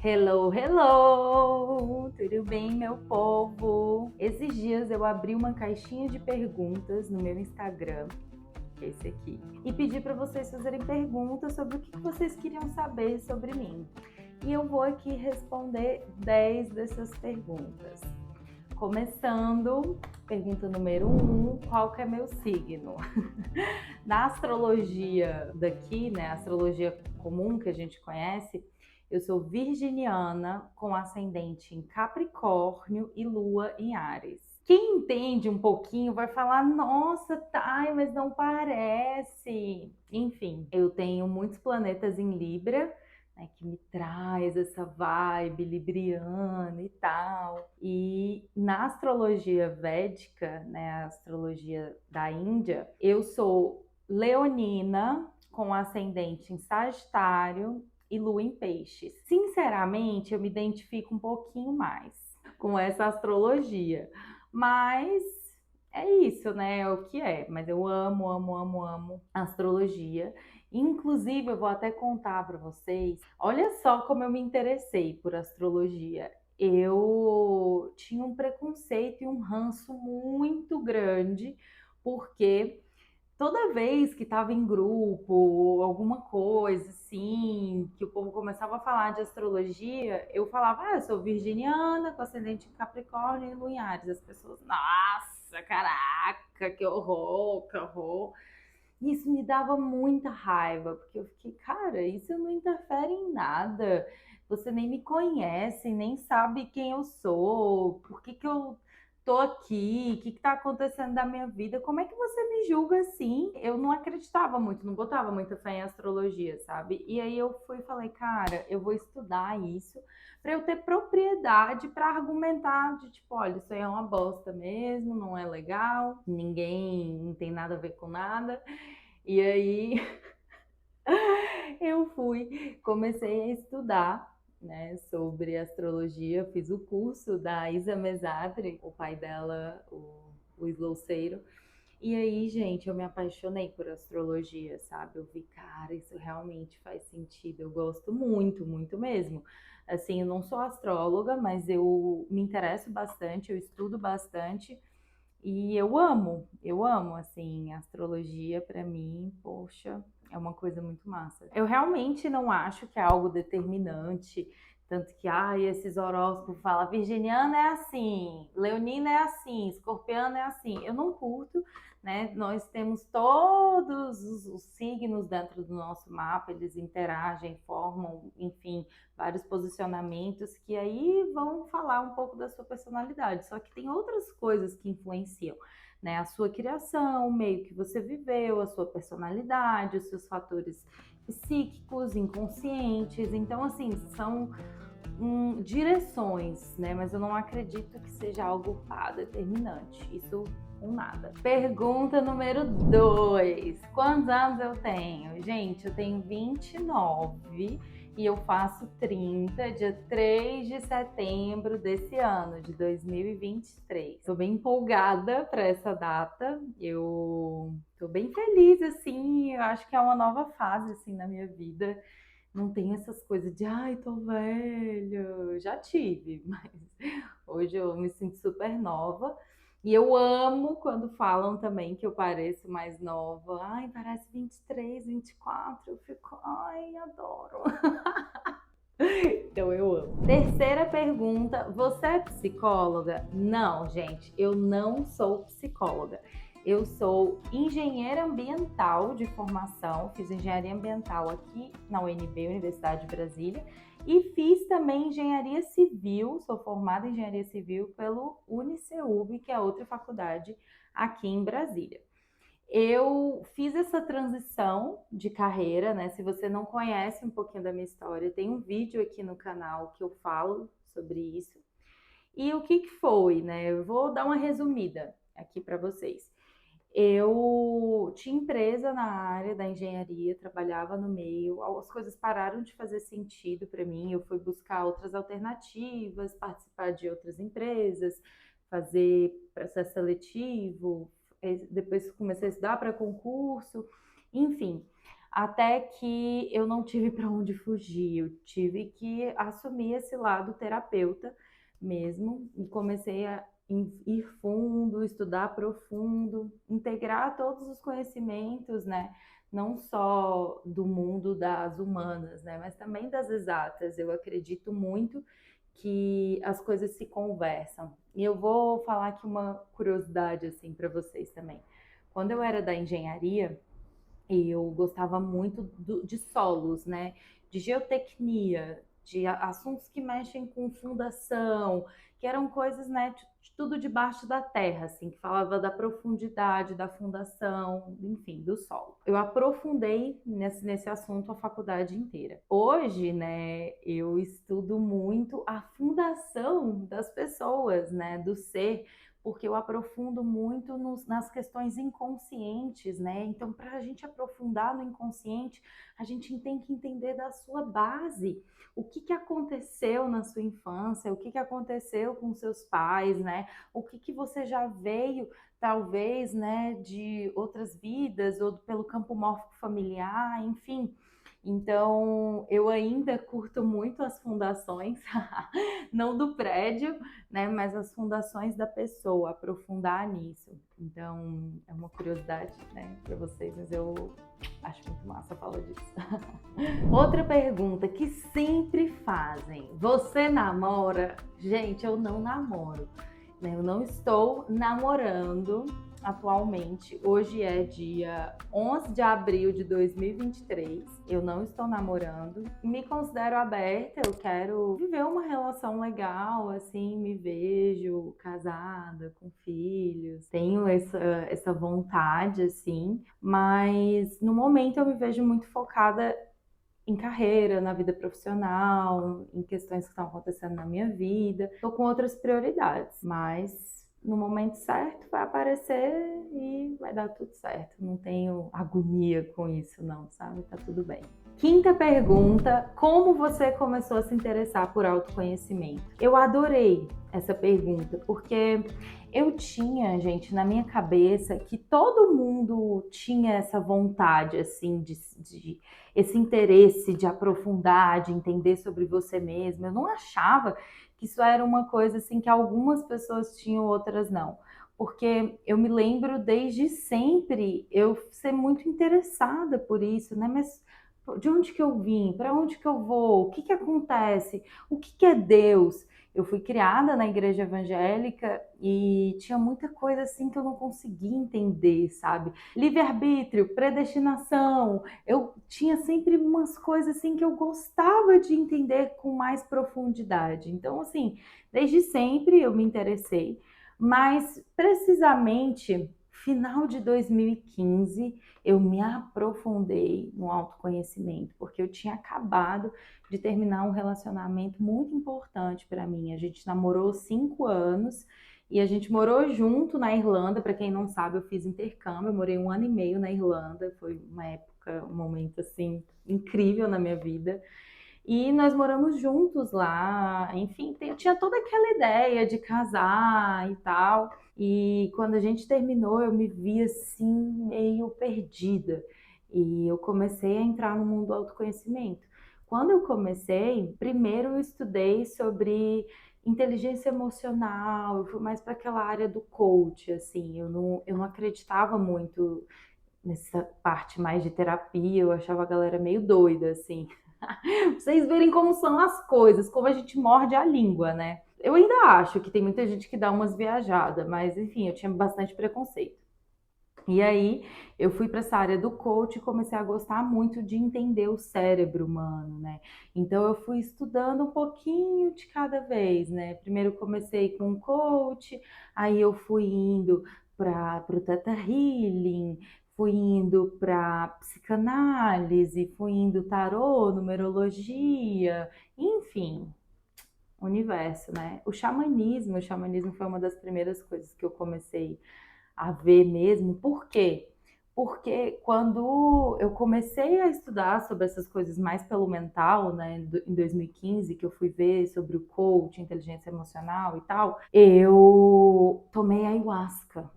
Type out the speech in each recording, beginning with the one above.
Hello, hello! Tudo bem, meu povo? Esses dias eu abri uma caixinha de perguntas no meu Instagram, que é esse aqui, e pedi para vocês fazerem perguntas sobre o que vocês queriam saber sobre mim. E eu vou aqui responder 10 dessas perguntas. Começando, pergunta número 1, qual que é meu signo? Na astrologia daqui, né, a astrologia comum que a gente conhece, eu sou virginiana com ascendente em Capricórnio e lua em Áries. Quem entende um pouquinho vai falar, nossa, Thay, mas não parece. Enfim, eu tenho muitos planetas em Libra, né, que me traz essa vibe libriana e tal. E na astrologia védica, né, a astrologia da Índia, eu sou leonina com ascendente em Sagitário e lua em Peixes. Sinceramente, eu me identifico um pouquinho mais com essa astrologia, mas é isso, né? É o que é. Mas eu amo, amo, amo, amo astrologia. Inclusive, eu vou até contar para vocês. Olha só como eu me interessei por astrologia. Eu tinha um preconceito e um ranço muito grande, porque toda vez que estava em grupo, alguma coisa assim, que o povo começava a falar de astrologia, eu falava, eu sou virginiana, com ascendente em Capricórnio e Lua em Áries. As pessoas, nossa, caraca, que horror, que horror. Isso me dava muita raiva, porque eu fiquei, cara, isso não interfere em nada. Você nem me conhece, nem sabe quem eu sou, por que eu tô aqui, o que tá acontecendo da minha vida, como é que você me julga assim? Eu não acreditava muito, não botava muita fé em astrologia, sabe? E aí eu fui e falei, cara, eu vou estudar isso para eu ter propriedade para argumentar de tipo, olha, isso aí é uma bosta mesmo, não é legal, ninguém não tem nada a ver com nada. E aí eu fui, comecei a estudar, né, sobre astrologia, fiz o curso da Isa Mesadri, o pai dela, o Slouceiro. E aí, gente, eu me apaixonei por astrologia, sabe? Eu vi, cara, isso realmente faz sentido. Eu gosto muito, muito mesmo. Assim, eu não sou astróloga, mas eu me interesso bastante, eu estudo bastante. E eu amo, assim, astrologia pra mim, poxa, é uma coisa muito massa. Eu realmente não acho que é algo determinante, tanto que, esses horóscopos falam, virginiana é assim, leonina é assim, escorpiana é assim. Eu não curto, né? Nós temos todos os signos dentro do nosso mapa, eles interagem, formam, enfim, vários posicionamentos que aí vão falar um pouco da sua personalidade. Só que tem outras coisas que influenciam, né? A sua criação, o meio que você viveu, a sua personalidade, os seus fatores psíquicos, inconscientes. Então, assim, são direções, né? Mas eu não acredito que seja algo determinante. Isso com nada. Pergunta número 2. Quantos anos eu tenho? Gente, eu tenho 29 e eu faço 30 dia 3 de setembro desse ano, de 2023. Estou bem empolgada para essa data. Eu estou bem feliz, assim. Eu acho que é uma nova fase, assim, na minha vida. Não tem essas coisas de, ai, tô velho. Já tive, mas hoje eu me sinto super nova. E eu amo quando falam também que eu pareço mais nova. Ai, parece 23, 24. Eu fico, ai, adoro. Então eu amo. Terceira pergunta: você é psicóloga? Não, gente, eu não sou psicóloga. Eu sou engenheira ambiental de formação, fiz engenharia ambiental aqui na UNB, Universidade de Brasília, e fiz também engenharia civil, sou formada em engenharia civil pelo UniCeub, que é outra faculdade aqui em Brasília. Eu fiz essa transição de carreira, né? Se você não conhece um pouquinho da minha história, tem um vídeo aqui no canal que eu falo sobre isso. E o que foi, né? Eu vou dar uma resumida aqui para vocês. Eu tinha empresa na área da engenharia, trabalhava no meio, as coisas pararam de fazer sentido para mim. Eu fui buscar outras alternativas, participar de outras empresas, fazer processo seletivo, depois comecei a estudar para concurso, enfim. até que eu não tive para onde fugir, eu tive que assumir esse lado terapeuta mesmo e comecei a ir fundo, estudar profundo, integrar todos os conhecimentos, né? Não só do mundo das humanas, né? Mas também das exatas. Eu acredito muito que as coisas se conversam. E eu vou falar aqui uma curiosidade assim para vocês também. Quando eu era da engenharia, eu gostava muito de solos, né? De geotecnia, de assuntos que mexem com fundação, que eram coisas, né, de tudo debaixo da terra, assim, que falava da profundidade da fundação, enfim, do solo. Eu aprofundei nesse assunto a faculdade inteira. Hoje, né, eu estudo muito a fundação das pessoas, né, do ser, porque eu aprofundo muito nas questões inconscientes, né? Então, para a gente aprofundar no inconsciente, a gente tem que entender da sua base. O que aconteceu na sua infância, o que aconteceu com seus pais, né? O que você já veio, talvez, né, de outras vidas ou pelo campo mórfico familiar, enfim. Então, eu ainda curto muito as fundações, não do prédio, né, mas as fundações da pessoa, aprofundar nisso. Então, é uma curiosidade, né, para vocês, mas eu acho muito massa falar disso. Outra pergunta que sempre fazem: você namora? Gente, eu não namoro, né? Eu não estou namorando atualmente. Hoje é dia 11 de abril de 2023. Eu não estou namorando. Me considero aberta, eu quero viver uma relação legal, assim, me vejo casada, com filhos. Tenho essa vontade, assim, mas no momento eu me vejo muito focada em carreira, na vida profissional, em questões que estão acontecendo na minha vida. Estou com outras prioridades, mas no momento certo vai aparecer e vai dar tudo certo. Não tenho agonia com isso, não, sabe? Tá tudo bem. Quinta pergunta: como você começou a se interessar por autoconhecimento? Eu adorei essa pergunta, porque eu tinha, gente, na minha cabeça que todo mundo tinha essa vontade, assim, de esse interesse de aprofundar, de entender sobre você mesmo. Eu não achava que isso era uma coisa, assim, que algumas pessoas tinham, outras não. Porque eu me lembro desde sempre eu ser muito interessada por isso, né? Mas de onde que eu vim? Para onde que eu vou? O que que acontece? O que que é Deus? Eu fui criada na igreja evangélica e tinha muita coisa assim que eu não conseguia entender, sabe? Livre-arbítrio, predestinação. Eu tinha sempre umas coisas assim que eu gostava de entender com mais profundidade. Então, assim, desde sempre eu me interessei, mas precisamente final de 2015 eu me aprofundei no autoconhecimento, porque eu tinha acabado de terminar um relacionamento muito importante para mim. A gente namorou 5 anos e a gente morou junto na Irlanda. Para quem não sabe, eu fiz intercâmbio, eu morei 1 ano e meio na Irlanda. Foi uma época, um momento assim incrível na minha vida. E nós moramos juntos lá, enfim, eu tinha toda aquela ideia de casar e tal. E quando a gente terminou, eu me vi assim, meio perdida. E eu comecei a entrar no mundo do autoconhecimento. Quando eu comecei, primeiro eu estudei sobre inteligência emocional, eu fui mais para aquela área do coach, assim, eu não acreditava muito nessa parte mais de terapia, eu achava a galera meio doida, assim. Pra vocês verem como são as coisas, como a gente morde a língua, né? Eu ainda acho que tem muita gente que dá umas viajadas, mas enfim, eu tinha bastante preconceito. E aí eu fui para essa área do coach e comecei a gostar muito de entender o cérebro humano, né? Então eu fui estudando um pouquinho de cada vez, né? Primeiro comecei com o coach, aí eu fui indo para o Theta Healing, fui indo para psicanálise, fui indo tarô, numerologia, enfim, universo, né? O xamanismo foi uma das primeiras coisas que eu comecei a ver mesmo. Por quê? Porque quando eu comecei a estudar sobre essas coisas mais pelo mental, né, em 2015, que eu fui ver sobre o coach, inteligência emocional e tal, eu tomei ayahuasca.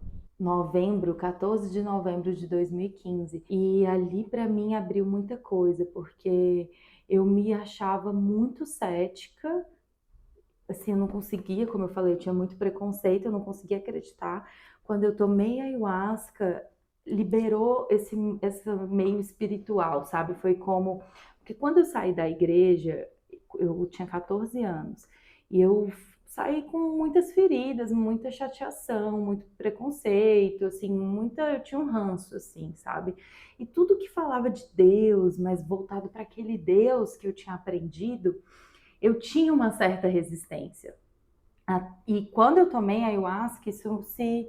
novembro, 14 de novembro de 2015. E ali para mim abriu muita coisa, porque eu me achava muito cética, assim, eu não conseguia, como eu falei, eu tinha muito preconceito, eu não conseguia acreditar. Quando eu tomei ayahuasca, liberou esse meio espiritual, sabe? Foi como... Porque quando eu saí da igreja, eu tinha 14 anos, e eu saí com muitas feridas, muita chateação, muito preconceito, assim, muita... Eu tinha um ranço, assim, sabe? E tudo que falava de Deus, mas voltado para aquele Deus que eu tinha aprendido, eu tinha uma certa resistência. E quando eu tomei a ayahuasca, isso se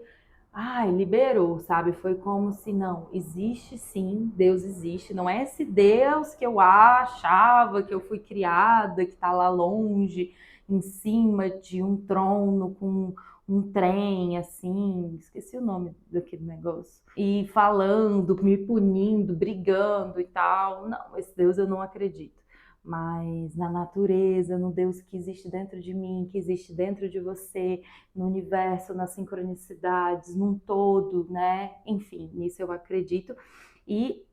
liberou, sabe? Foi como se, não, existe sim, Deus existe. Não é esse Deus que eu achava, que eu fui criada, que tá lá longe, em cima de um trono com um trem, assim, esqueci o nome daquele negócio. E falando, me punindo, brigando e tal. Não, esse Deus eu não acredito. Mas na natureza, no Deus que existe dentro de mim, que existe dentro de você, no universo, nas sincronicidades, num todo, né? Enfim, nisso eu acredito. E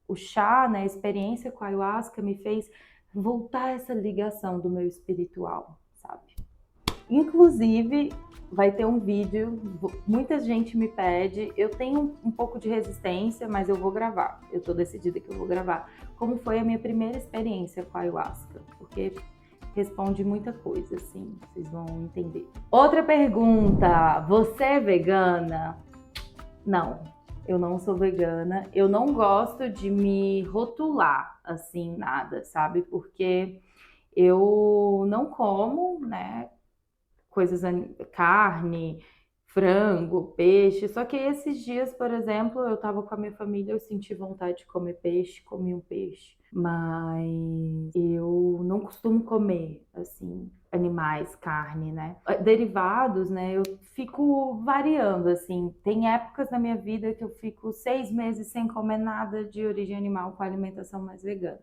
o chá, né, a experiência com a ayahuasca me fez voltar essa ligação do meu espiritual, sabe? Inclusive, vai ter um vídeo, muita gente me pede, eu tenho um pouco de resistência, mas eu vou gravar. Eu tô decidida que eu vou gravar. Como foi a minha primeira experiência com a ayahuasca? Porque responde muita coisa, assim, vocês vão entender. Outra pergunta, você é vegana? Não, eu não sou vegana. Eu não gosto de me rotular, assim, nada, sabe? Porque eu não como, né, coisas, carne, frango, peixe. Só que esses dias, por exemplo, eu tava com a minha família, eu senti vontade de comer peixe, comi um peixe. Mas eu não costumo comer, assim, animais, carne, né? Derivados, né? Eu fico variando, assim. Tem épocas na minha vida que eu fico 6 meses sem comer nada de origem animal, com alimentação mais vegana.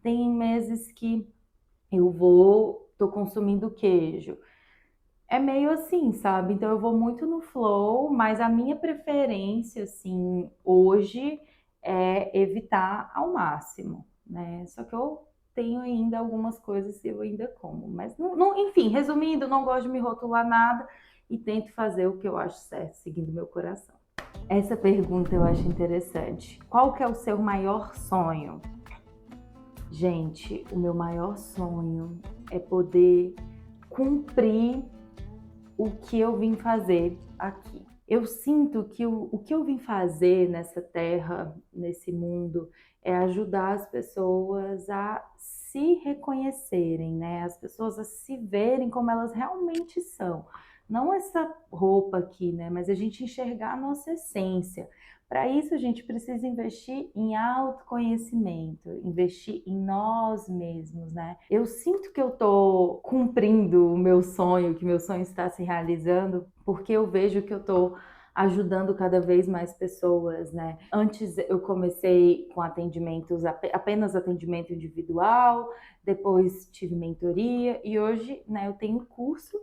Tem meses que tô consumindo queijo. É meio assim, sabe? Então eu vou muito no flow, mas a minha preferência, assim, hoje é evitar ao máximo, né? Só que eu tenho ainda algumas coisas que eu ainda como. Mas, enfim, resumindo, não gosto de me rotular nada e tento fazer o que eu acho certo, seguindo meu coração. Essa pergunta eu acho interessante. Qual que é o seu maior sonho? Gente, o meu maior sonho é poder cumprir o que eu vim fazer aqui. Eu sinto que o que eu vim fazer nessa terra, nesse mundo, é ajudar as pessoas a se reconhecerem, né? As pessoas a se verem como elas realmente são. Não essa roupa aqui, né? Mas a gente enxergar a nossa essência. Para isso, a gente precisa investir em autoconhecimento, investir em nós mesmos, né? Eu sinto que eu tô cumprindo o meu sonho, que meu sonho está se realizando, porque eu vejo que eu tô ajudando cada vez mais pessoas, né? Antes eu comecei com atendimentos, apenas atendimento individual, depois tive mentoria e hoje, né, eu tenho curso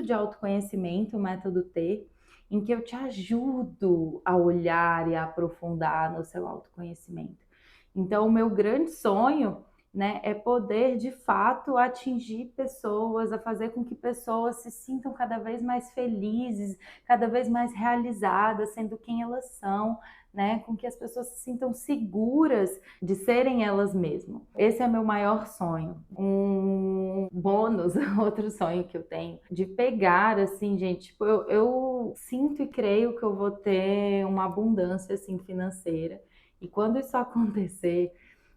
de autoconhecimento, o Método T, em que eu te ajudo a olhar e a aprofundar no seu autoconhecimento. Então, o meu grande sonho, né, é poder, de fato, atingir pessoas, a fazer com que pessoas se sintam cada vez mais felizes, cada vez mais realizadas, sendo quem elas são, né, com que as pessoas se sintam seguras de serem elas mesmas. Esse é meu maior sonho. Um bônus, outro sonho que eu tenho, de pegar, assim, gente, tipo, eu sinto e creio que eu vou ter uma abundância, assim, financeira. E quando isso acontecer,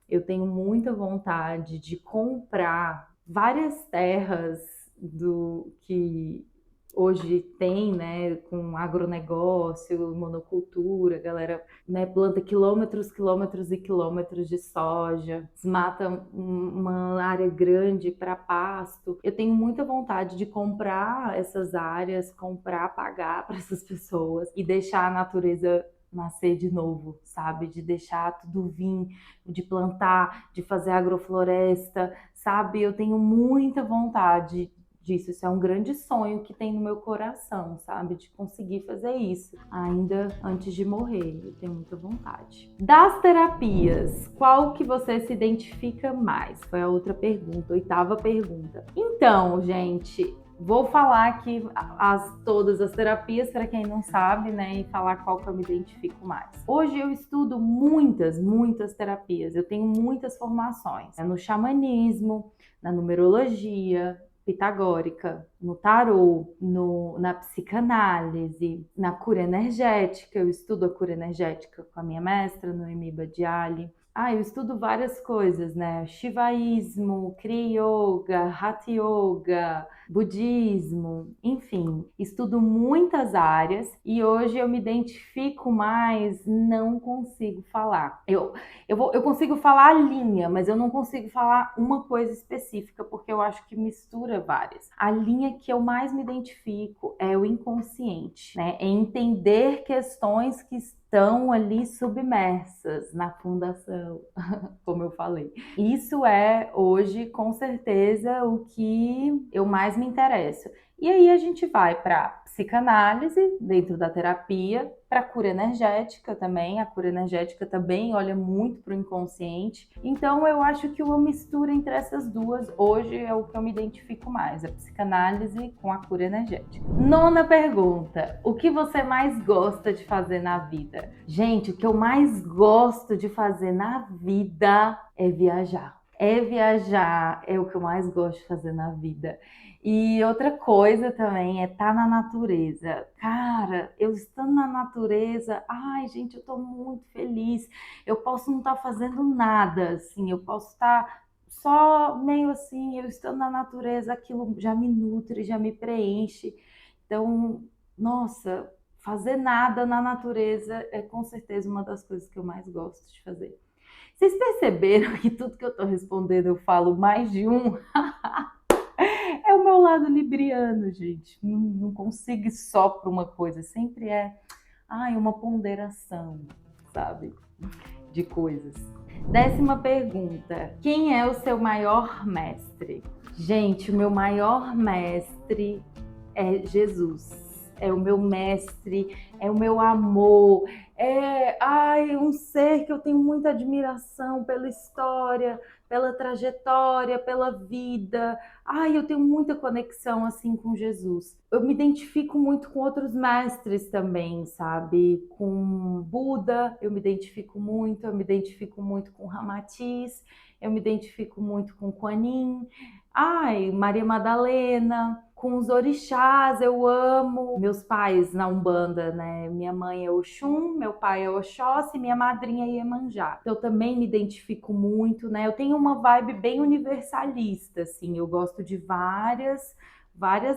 eu tenho muita vontade de comprar várias terras do que hoje tem, né, com agronegócio, monocultura, a galera, né, planta quilômetros, quilômetros e quilômetros de soja, desmata uma área grande para pasto. Eu tenho muita vontade de comprar essas áreas, pagar para essas pessoas e deixar a natureza nascer de novo, sabe? De deixar tudo vir, de plantar, de fazer agrofloresta, sabe? Eu tenho muita vontade disso. Isso é um grande sonho que tem no meu coração, sabe? De conseguir fazer isso ainda antes de morrer. Eu tenho muita vontade. Das terapias, qual que você se identifica mais? Foi a outra pergunta, oitava pergunta. Então, gente, vou falar aqui todas as terapias para quem não sabe, né? E falar qual que eu me identifico mais. Hoje eu estudo muitas terapias. Eu tenho muitas formações. No xamanismo, na numerologia pitagórica, no tarô, na psicanálise, na cura energética. Eu estudo a cura energética com a minha mestra, Noemi Badiali. Eu estudo várias coisas, né? Shivaísmo, Kriya Yoga, Hatha Yoga, budismo, enfim, estudo muitas áreas e hoje eu me identifico mais, não consigo falar. Eu consigo falar a linha, mas eu não consigo falar uma coisa específica, porque eu acho que mistura várias. A linha que eu mais me identifico é o inconsciente, né? É entender questões que estão ali submersas na fundação, como eu falei. Isso é hoje, com certeza, o que eu mais me interesso. E aí a gente vai para psicanálise, dentro da terapia, para cura energética também. A cura energética também olha muito para o inconsciente. Então eu acho que uma mistura entre essas duas hoje é o que eu me identifico mais, a psicanálise com a cura energética. Nona pergunta: o que você mais gosta de fazer na vida? Gente, o que eu mais gosto de fazer na vida é viajar. É o que eu mais gosto de fazer na vida. E outra coisa também é estar na natureza. Cara, eu estando na natureza, ai, gente, eu tô muito feliz. Eu posso não estar fazendo nada, assim, eu posso estar só meio assim, eu estando na natureza, aquilo já me nutre, já me preenche. Então, nossa, fazer nada na natureza é com certeza uma das coisas que eu mais gosto de fazer. Vocês perceberam que tudo que eu tô respondendo eu falo mais de um? É o meu lado libriano, gente. Não consigo ir só para uma coisa. Sempre é uma ponderação, sabe? De coisas. 10ª pergunta: quem é o seu maior mestre? Gente, o meu maior mestre é Jesus. É o meu mestre, é o meu amor, um ser que eu tenho muita admiração pela história, pela trajetória, pela vida. Eu tenho muita conexão assim com Jesus. Eu me identifico muito com outros mestres também, sabe? Com Buda, eu me identifico muito com Ramatiz, eu me identifico muito com Kuan Yin, Maria Madalena, com os orixás, eu amo. Meus pais na Umbanda, né? Minha mãe é Oxum, meu pai é Oxóssi, minha madrinha é Iemanjá. Então, eu também me identifico muito, né? Eu tenho uma vibe bem universalista, assim. Eu gosto de várias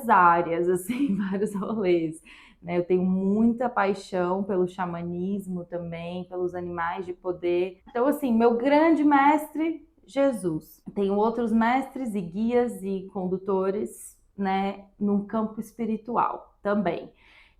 áreas, assim, vários rolês. Eu tenho muita paixão pelo xamanismo também, pelos animais de poder. Então, assim, meu grande mestre, Jesus. Tenho outros mestres e guias e condutores, né, no campo espiritual também.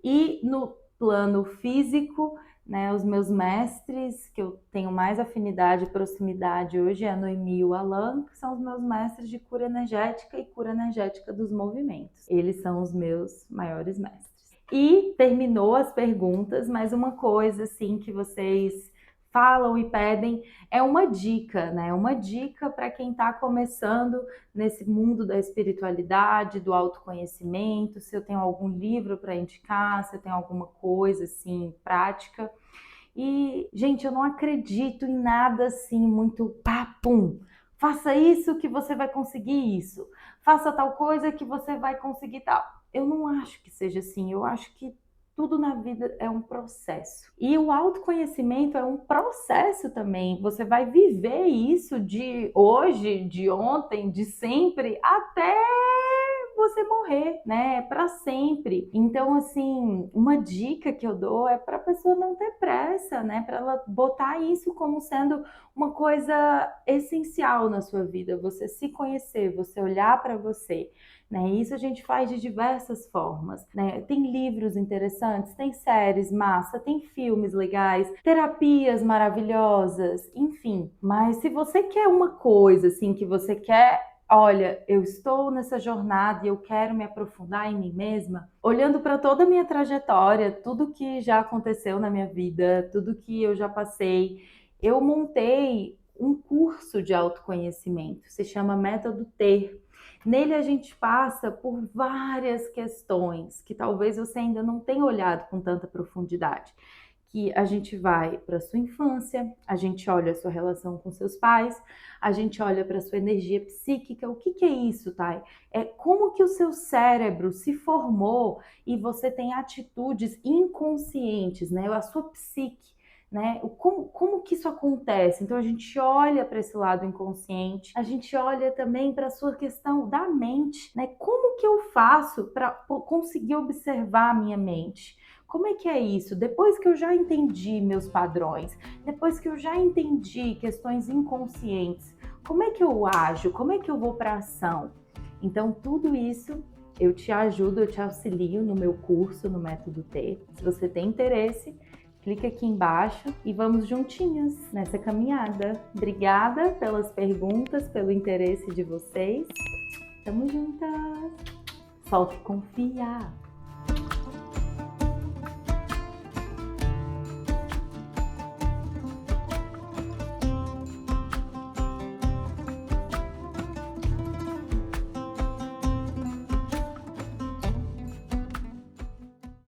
E no plano físico, né, os meus mestres, que eu tenho mais afinidade e proximidade hoje, é a Noemi e o Alan, que são os meus mestres de cura energética e cura energética dos movimentos. Eles são os meus maiores mestres. E terminou as perguntas, mas uma coisa assim que vocês falam e pedem é uma dica, né? Uma dica para quem está começando nesse mundo da espiritualidade, do autoconhecimento. Se eu tenho algum livro para indicar, se eu tenho alguma coisa assim prática. E, gente, eu não acredito em nada assim muito papum. Faça isso que você vai conseguir isso. Faça tal coisa que você vai conseguir tal. Eu não acho que seja assim. Eu acho que tudo na vida é um processo. E o autoconhecimento é um processo também. Você vai viver isso de hoje, de ontem, de sempre, até você morrer, né? Para sempre. Então, assim, uma dica que eu dou é para a pessoa não ter pressa, né? Para ela botar isso como sendo uma coisa essencial na sua vida. Você se conhecer, você olhar para você. Né? Isso a gente faz de diversas formas, né? Tem livros interessantes, tem séries massa, tem filmes legais, terapias maravilhosas, enfim. Mas se você quer uma coisa assim que você quer olha, eu estou nessa jornada e eu quero me aprofundar em mim mesma, olhando para toda a minha trajetória, tudo que já aconteceu na minha vida, tudo que eu já passei, eu montei um curso de autoconhecimento, se chama Método Ter. Nele a gente passa por várias questões que talvez você ainda não tenha olhado com tanta profundidade. Que a gente vai para sua infância, a gente olha a sua relação com seus pais, a gente olha para sua energia psíquica. O que que é isso, Thay? É como que o seu cérebro se formou e você tem atitudes inconscientes, né? A sua psique, né? Como que isso acontece? Então a gente olha para esse lado inconsciente, a gente olha também para a sua questão da mente, né? Como que eu faço para conseguir observar a minha mente? Como é que é isso? Depois que eu já entendi meus padrões, depois que eu já entendi questões inconscientes, como é que eu ajo? Como é que eu vou para ação? Então, tudo isso eu te ajudo, eu te auxilio no meu curso, no Método T. Se você tem interesse, clica aqui embaixo e vamos juntinhos nessa caminhada. Obrigada pelas perguntas, pelo interesse de vocês. Tamo juntas! Solta e confia!